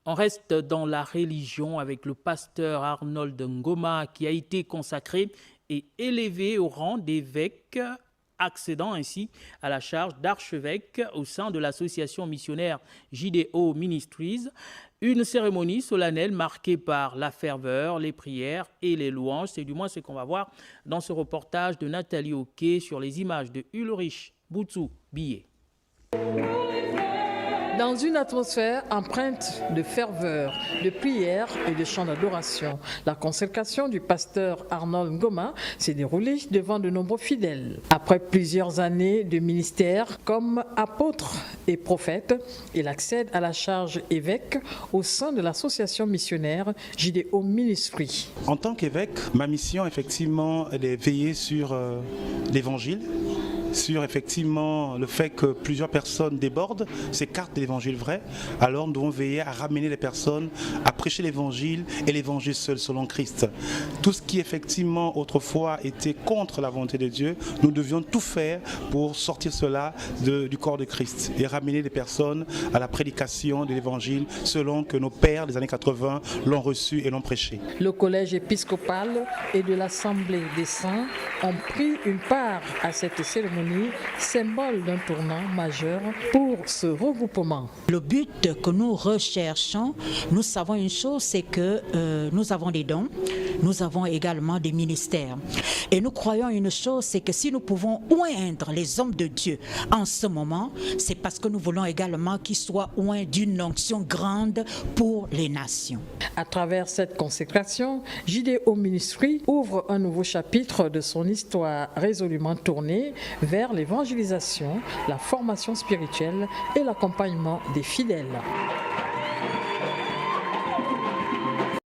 On reste dans la religion avec le pasteur Arnold Ngoma qui a été consacré et élevé au rang d'évêque, accédant ainsi à la charge d'archevêque au sein de l'association missionnaire JDO Ministries. Une cérémonie solennelle marquée par la ferveur, les prières et les louanges. C'est du moins ce qu'on va voir dans ce reportage de Nathalie Oquet sur les images de Ulrich Boutou Billet. Dans une atmosphère empreinte de ferveur, de prière et de chants d'adoration, la consécration du pasteur Arnold Ngoma s'est déroulée devant de nombreux fidèles. Après plusieurs années de ministère comme apôtre et prophète, il accède à la charge évêque au sein de l'association missionnaire JDO Ministries. En tant qu'évêque, ma mission effectivement elle est veiller sur l'évangile, sur effectivement le fait que plusieurs personnes débordent, s'écartent de l'évangile vrai. Alors nous devons veiller à ramener les personnes à prêcher l'évangile et l'évangile seul selon Christ. Tout ce qui effectivement autrefois était contre la volonté de Dieu, nous devions tout faire pour sortir cela du corps de Christ et ramener les personnes à la prédication de l'évangile selon que nos pères des années 80 l'ont reçu et l'ont prêché. Le collège épiscopal et de l'Assemblée des saints ont pris une part à cette cérémonie, symbole d'un tournant majeur pour ce regroupement. Le but que nous recherchons, nous savons une chose, c'est que nous avons des dons, nous avons également des ministères. Et nous croyons une chose, c'est que si nous pouvons oindre les hommes de Dieu en ce moment, c'est parce que nous voulons également qu'ils soient oints d'une onction grande pour les nations. À travers cette consécration, JDO Ministries ouvre un nouveau chapitre de son histoire résolument tournée vers l'évangélisation, la formation spirituelle et l'accompagnement des fidèles.